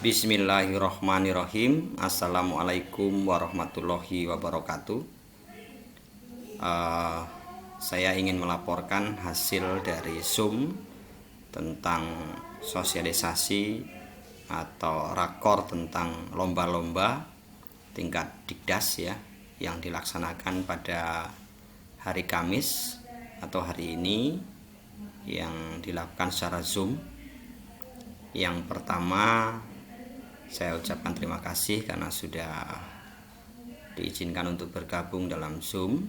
Bismillahirrohmanirrohim. Assalamualaikum warahmatullahi wabarakatuh. Saya ingin melaporkan hasil dari Zoom tentang sosialisasi atau rakor tentang lomba-lomba tingkat Dikdas ya, yang dilaksanakan pada hari Kamis atau hari ini, yang dilakukan secara Zoom. Yang pertama, saya ucapkan terima kasih karena sudah diizinkan untuk bergabung dalam Zoom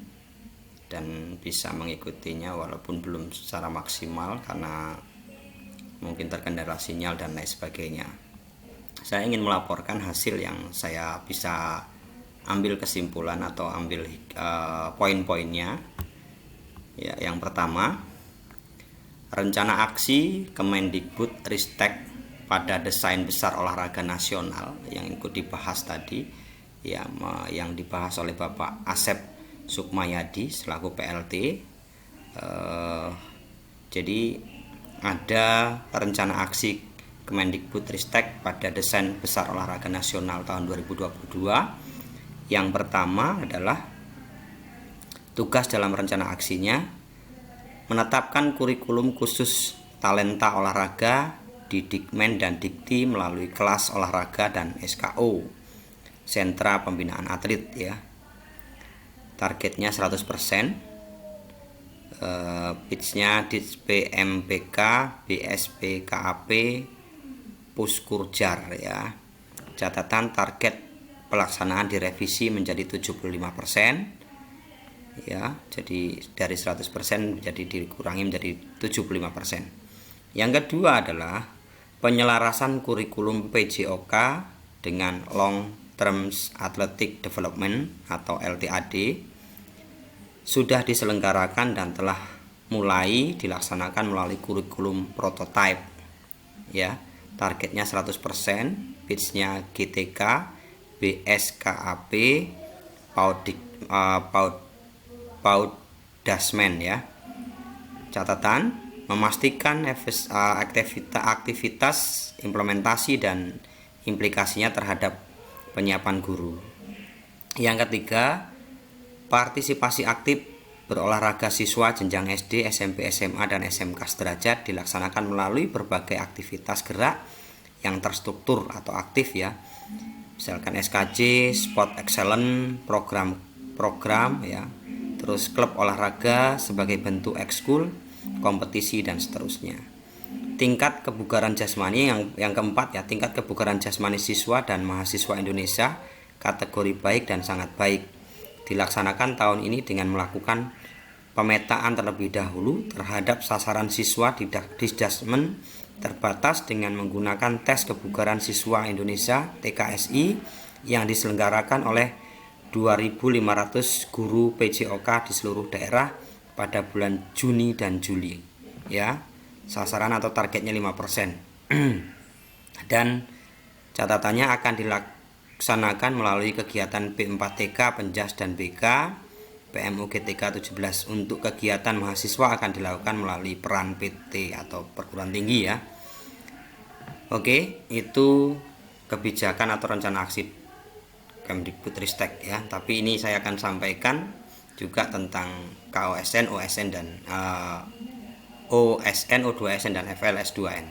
dan bisa mengikutinya walaupun belum secara maksimal karena mungkin terkendala sinyal dan lain sebagainya. Saya ingin melaporkan hasil yang saya bisa ambil kesimpulan atau ambil poin-poinnya. Ya, yang pertama, rencana aksi Kemendikbud Ristek pada desain besar olahraga nasional yang ikut dibahas tadi ya, yang dibahas oleh Bapak Asep Sukmayadi selaku PLT. Jadi ada rencana aksi Kemendikbud Ristek pada desain besar olahraga nasional tahun 2022. Yang pertama adalah tugas dalam rencana aksinya menetapkan kurikulum khusus talenta olahraga di Dikmen dan Dikti melalui kelas olahraga dan SKO, sentra pembinaan atlet ya. Targetnya 100%. Pitchnya PMPK, BSP, KAP, Puskurjar ya. Catatan target pelaksanaan direvisi menjadi 75%. Ya, jadi dari 100% jadi dikurangi menjadi 75%. Yang kedua adalah penyelarasan kurikulum PJOK dengan Long Term Athletic Development atau LTAD sudah diselenggarakan dan telah mulai dilaksanakan melalui kurikulum prototype ya. Targetnya 100%, pitchnya GTK, BSKAP, PAUD Dasmen ya. Catatan, memastikan aktivitas implementasi dan implikasinya terhadap penyiapan guru. Yang ketiga, partisipasi aktif berolahraga siswa jenjang SD, SMP, SMA, dan SMK sederajat dilaksanakan melalui berbagai aktivitas gerak yang terstruktur atau aktif ya. Misalkan SKJ, Sport Excellent, program ya. Terus klub olahraga sebagai bentuk ekskul, kompetisi dan seterusnya. Tingkat kebugaran jasmani yang keempat ya, tingkat kebugaran jasmani siswa dan mahasiswa Indonesia kategori baik dan sangat baik dilaksanakan tahun ini dengan melakukan pemetaan terlebih dahulu terhadap sasaran siswa di Disdasmen terbatas dengan menggunakan tes kebugaran siswa Indonesia TKSI yang diselenggarakan oleh 2.500 guru PJOK di seluruh daerah pada bulan Juni dan Juli ya. Sasaran atau targetnya 5%. Dan catatannya akan dilaksanakan melalui kegiatan P4TK Penjas dan BK PMUGTK 17. Untuk kegiatan mahasiswa akan dilakukan melalui peran PT atau perguruan tinggi ya. Oke, itu kebijakan atau rencana aksi Kemdikbud Ristek ya. Tapi ini saya akan sampaikan juga tentang KOSN, OSN dan OSN, O2SN dan FLS2N.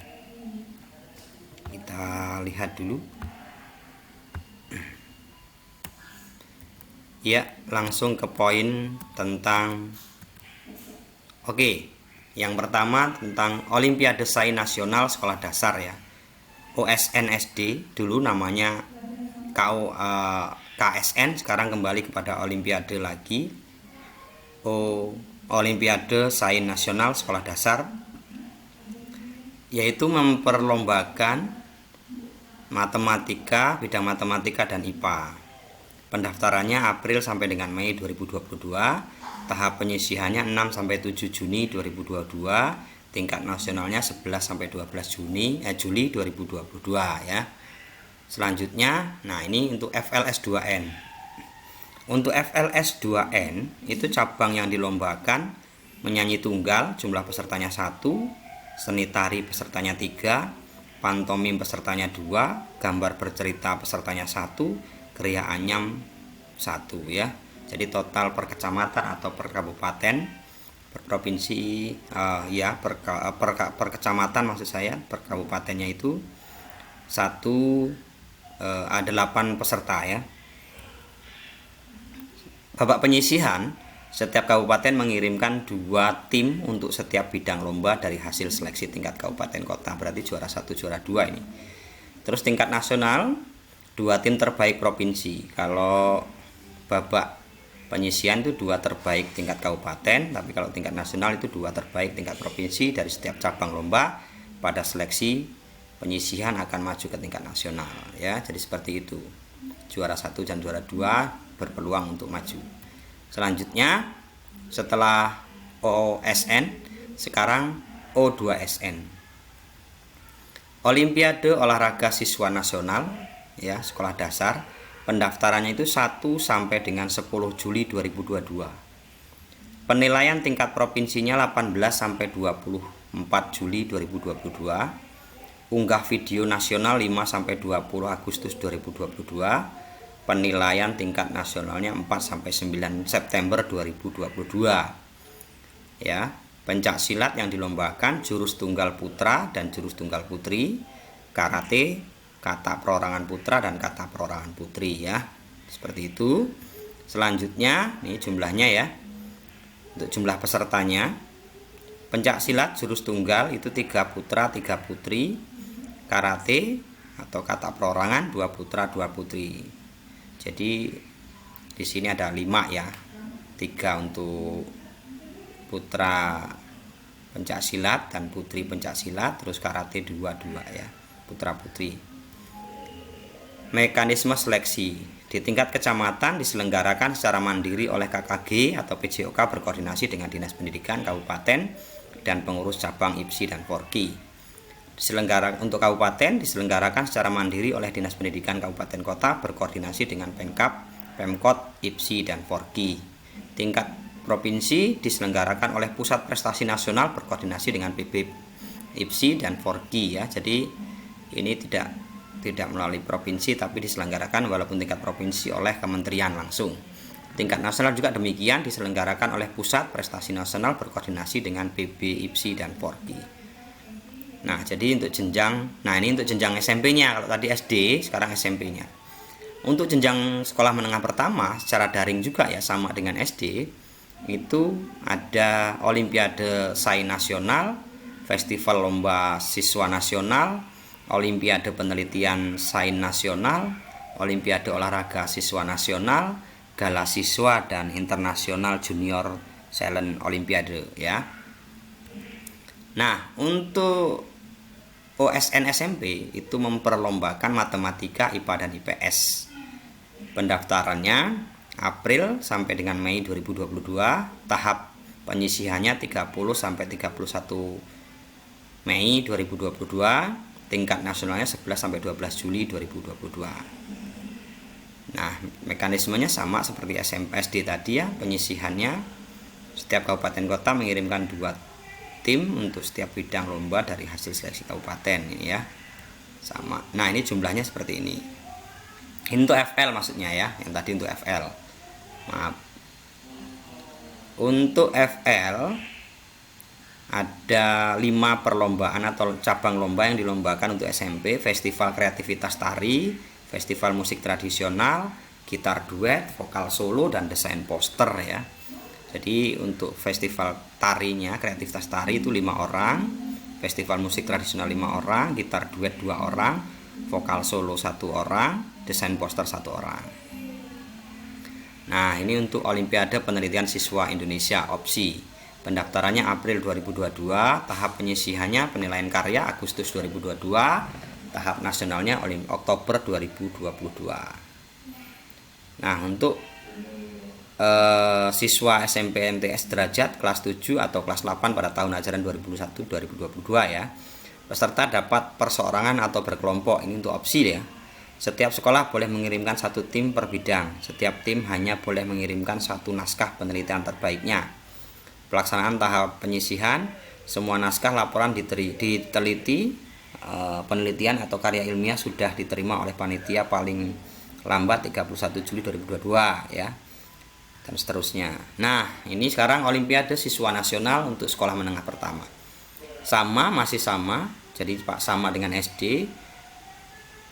Kita lihat dulu. Ya, langsung ke poin tentang yang pertama tentang Olimpiade Sains Nasional Sekolah Dasar ya. OSN SD dulu namanya KSN, sekarang kembali kepada Olimpiade lagi. Olimpiade Sains Nasional Sekolah Dasar, yaitu memperlombakan matematika, bidang matematika dan IPA. Pendaftarannya April sampai dengan Mei 2022, tahap penyisihannya 6 sampai 7 Juni 2022, tingkat nasionalnya 11 sampai 12 Juli 2022 ya. Selanjutnya, nah ini untuk FLS2N. Untuk FLS2N itu cabang yang dilombakan menyanyi tunggal, jumlah pesertanya 1, seni tari pesertanya 3, pantomim pesertanya 2, gambar bercerita pesertanya 1, kriya anyam 1 ya. Jadi total per kecamatan atau per kabupaten, per provinsi per kecamatan maksud saya, per kabupatennya itu ada 8 peserta ya. Babak penyisihan, setiap kabupaten mengirimkan 2 tim untuk setiap bidang lomba dari hasil seleksi tingkat kabupaten kota. Berarti juara 1, juara 2 ini. Terus tingkat nasional, 2 tim terbaik provinsi. Kalau babak penyisihan itu 2 terbaik tingkat kabupaten, tapi kalau tingkat nasional itu 2 terbaik tingkat provinsi dari setiap cabang lomba pada seleksi penyisihan akan maju ke tingkat nasional ya. Jadi seperti itu. Juara 1 dan juara 2 berpeluang untuk maju. Selanjutnya setelah OSN sekarang O2SN. Olimpiade Olahraga Siswa Nasional ya, sekolah dasar. Pendaftarannya itu 1 sampai dengan 10 Juli 2022. Penilaian tingkat provinsinya 18 sampai 24 Juli 2022. Unggah video nasional 5 sampai 20 Agustus 2022. Penilaian tingkat nasionalnya 4 sampai 9 September 2022. Ya, pencak silat yang dilombakan jurus tunggal putra dan jurus tunggal putri, karate, kata perorangan putra dan kata perorangan putri ya. Seperti itu. Selanjutnya ini jumlahnya ya. Untuk jumlah pesertanya, pencak silat jurus tunggal itu 3 putra 3 putri, karate atau kata perorangan 2 putra 2 putri. Jadi di sini ada 5 ya. 3 untuk putra pencak silat dan putri pencak silat, terus karate 2 ya, putra putri. Mekanisme seleksi di tingkat kecamatan diselenggarakan secara mandiri oleh KKG atau PJOK berkoordinasi dengan Dinas Pendidikan Kabupaten dan pengurus cabang IPSI dan Forki. Untuk kabupaten diselenggarakan secara mandiri oleh Dinas Pendidikan Kabupaten Kota berkoordinasi dengan Pemkab, Pemkot, IPSI dan Forki. Tingkat provinsi diselenggarakan oleh Pusat Prestasi Nasional berkoordinasi dengan PB, IPSI dan Forki ya. Jadi ini tidak melalui provinsi tapi diselenggarakan walaupun tingkat provinsi oleh kementerian langsung. Tingkat nasional juga demikian, diselenggarakan oleh Pusat Prestasi Nasional berkoordinasi dengan PB, IPSI dan Forki. Nah, jadi untuk ini untuk jenjang SMP-nya. Kalau tadi SD, sekarang SMP-nya. Untuk jenjang sekolah menengah pertama secara daring juga ya, sama dengan SD, itu ada Olimpiade Sains Nasional, Festival Lomba Siswa Nasional, Olimpiade Penelitian Sains Nasional, Olimpiade Olahraga Siswa Nasional, Gala Siswa dan Internasional Junior Talent Olimpiade ya. Nah, untuk OSN SMP itu memperlombakan matematika, IPA dan IPS. Pendaftarannya April sampai dengan Mei 2022, tahap penyisihannya 30 sampai 31 Mei 2022. Tingkat nasionalnya 11 sampai 12 Juli 2022. Nah, mekanismenya sama seperti SMP SD tadi ya, penyisihannya setiap kabupaten kota mengirimkan 2 tim untuk setiap bidang lomba dari hasil seleksi kabupaten ini ya. Sama. Nah, ini jumlahnya seperti ini. Ini untuk FL maksudnya ya, yang tadi untuk FL. Maaf. Untuk FL ada 5 perlombaan atau cabang lomba yang dilombakan untuk SMP. Festival Kreativitas Tari, Festival Musik Tradisional, Gitar Duet, Vokal Solo, dan Desain Poster ya. Jadi untuk festival tarinya, kreativitas tari itu 5 orang, festival musik tradisional 5 orang, gitar duet 2 orang, vokal solo 1 orang, desain poster 1 orang. Nah, ini untuk Olimpiade Penelitian Siswa Indonesia opsi. Pendaftarannya April 2022, tahap penyisihannya penilaian karya Agustus 2022, tahap nasionalnya Oktober 2022. Nah, untuk siswa SMP MTS derajat kelas 7 atau kelas 8 pada tahun ajaran 2021-2022 ya. Peserta dapat perseorangan atau berkelompok, ini untuk opsi ya. Setiap sekolah boleh mengirimkan 1 tim per bidang. Setiap tim hanya boleh mengirimkan 1 naskah penelitian terbaiknya. Pelaksanaan tahap penyisihan, semua naskah laporan diteliti penelitian atau karya ilmiah sudah diterima oleh panitia paling lambat 31 Juli 2022 ya, dan seterusnya. Nah, ini sekarang Olimpiade Siswa Nasional untuk sekolah menengah pertama. Masih sama, jadi sama dengan SD,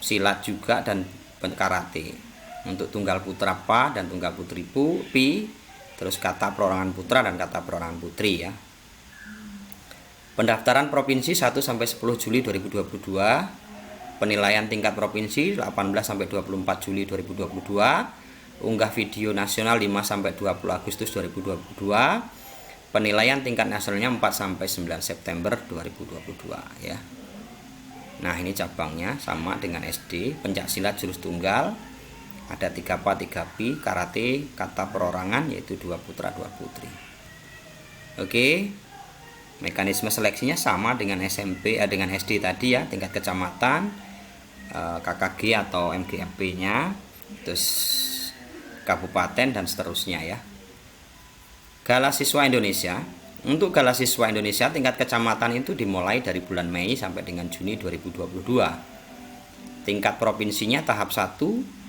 silat juga dan karate. Untuk tunggal putra PA dan tunggal putri PI, terus kata perorangan putra dan kata perorangan putri ya. Pendaftaran provinsi 1 sampai 10 Juli 2022. Penilaian tingkat provinsi 18 sampai 24 Juli 2022. Unggah video nasional 5 sampai 20 Agustus 2022. Penilaian tingkat nasionalnya 4 sampai 9 September 2022 ya. Nah, ini cabangnya sama dengan SD. Pencaksilat jurus tunggal ada 3 PA 3 PI, karate kata perorangan yaitu 2 putra 2 putri. Oke. Mekanisme seleksinya sama dengan SMP dengan SD tadi ya, tingkat kecamatan, KKG atau MGMP-nya, terus kabupaten dan seterusnya ya. Gala Siswa Indonesia. Untuk Gala Siswa Indonesia tingkat kecamatan itu dimulai dari bulan Mei sampai dengan Juni 2022. Tingkat provinsinya tahap 1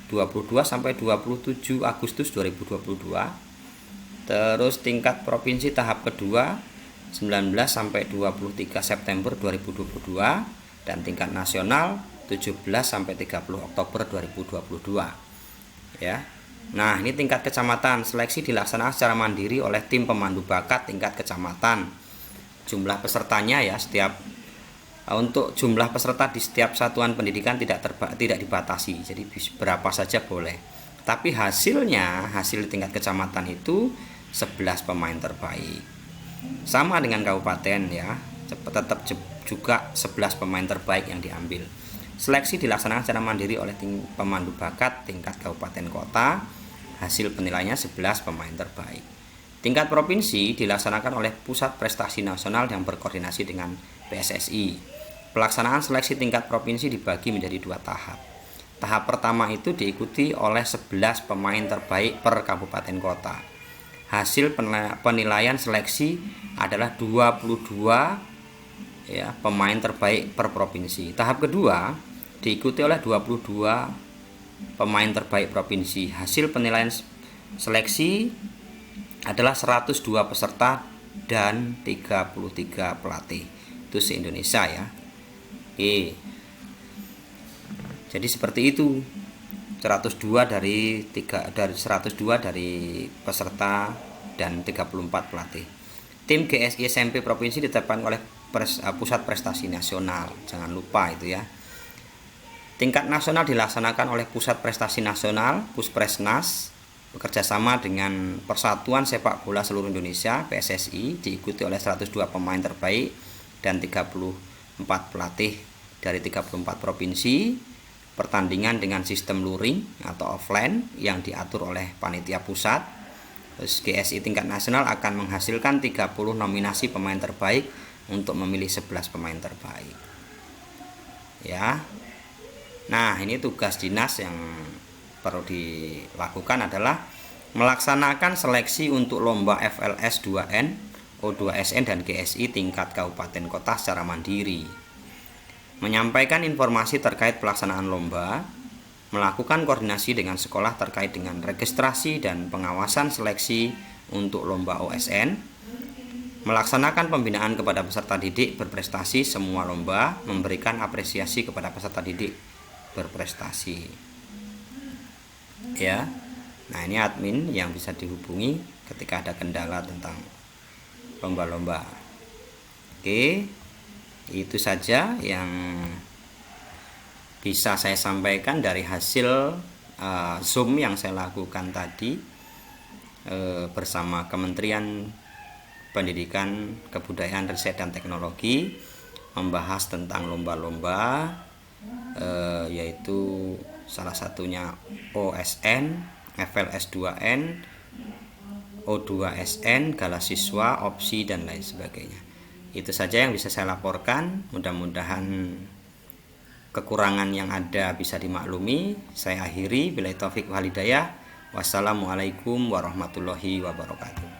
22 sampai 27 Agustus 2022. Terus tingkat provinsi tahap kedua 19 sampai 23 September 2022 dan tingkat nasional 17 sampai 30 Oktober 2022 ya. Nah, ini tingkat kecamatan. Seleksi dilaksanakan secara mandiri oleh tim pemandu bakat tingkat kecamatan. Jumlah pesertanya ya, untuk jumlah peserta di setiap satuan pendidikan tidak dibatasi. Jadi berapa saja boleh. Tapi hasil tingkat kecamatan itu 11 pemain terbaik. Sama dengan kabupaten ya, tetap juga 11 pemain terbaik yang diambil. Seleksi dilaksanakan secara mandiri oleh tim pemandu bakat tingkat kabupaten kota. Hasil penilaiannya 11 pemain terbaik. Tingkat provinsi dilaksanakan oleh Pusat Prestasi Nasional yang berkoordinasi dengan PSSI. Pelaksanaan seleksi tingkat provinsi dibagi menjadi 2 tahap. Tahap pertama itu diikuti oleh 11 pemain terbaik per kabupaten kota. Hasil penilaian seleksi adalah 22 ya, pemain terbaik per provinsi. Tahap kedua diikuti oleh 22 pemain terbaik provinsi. Hasil penilaian seleksi adalah 102 peserta dan 33 pelatih. Itu se-Indonesia ya. Oke. Jadi seperti itu. 102 dari 102 dari peserta dan 34 pelatih. Tim GSI SMP provinsi ditetapkan oleh Pusat Prestasi Nasional. Jangan lupa itu ya. Tingkat nasional dilaksanakan oleh Pusat Prestasi Nasional, Puspresnas, bekerjasama dengan Persatuan Sepak Bola Seluruh Indonesia (PSSI), diikuti oleh 102 pemain terbaik dan 34 pelatih dari 34 provinsi. Pertandingan dengan sistem luring atau offline yang diatur oleh panitia pusat. Terus GSI tingkat nasional akan menghasilkan 30 nominasi pemain terbaik untuk memilih 11 pemain terbaik. Ya. Nah, ini tugas dinas yang perlu dilakukan adalah melaksanakan seleksi untuk lomba FLS 2N, O2SN dan GSI tingkat kabupaten kota secara mandiri. Menyampaikan informasi terkait pelaksanaan lomba, melakukan koordinasi dengan sekolah terkait dengan registrasi dan pengawasan seleksi untuk lomba OSN, melaksanakan pembinaan kepada peserta didik berprestasi semua lomba, memberikan apresiasi kepada peserta didik berprestasi. Ya. Nah, ini admin yang bisa dihubungi ketika ada kendala tentang lomba-lomba. Oke. Itu saja yang bisa saya sampaikan dari hasil Zoom yang saya lakukan tadi bersama Kementerian Pendidikan, Kebudayaan, Riset dan Teknologi, membahas tentang lomba-lomba yaitu salah satunya OSN, FLS 2N, O2SN, Gala Siswa, opsi dan lain sebagainya. Itu saja yang bisa saya laporkan. Mudah-mudahan kekurangan yang ada bisa dimaklumi. Saya akhiri. Billahi taufik wal hidayah. Wassalamualaikum warahmatullahi wabarakatuh.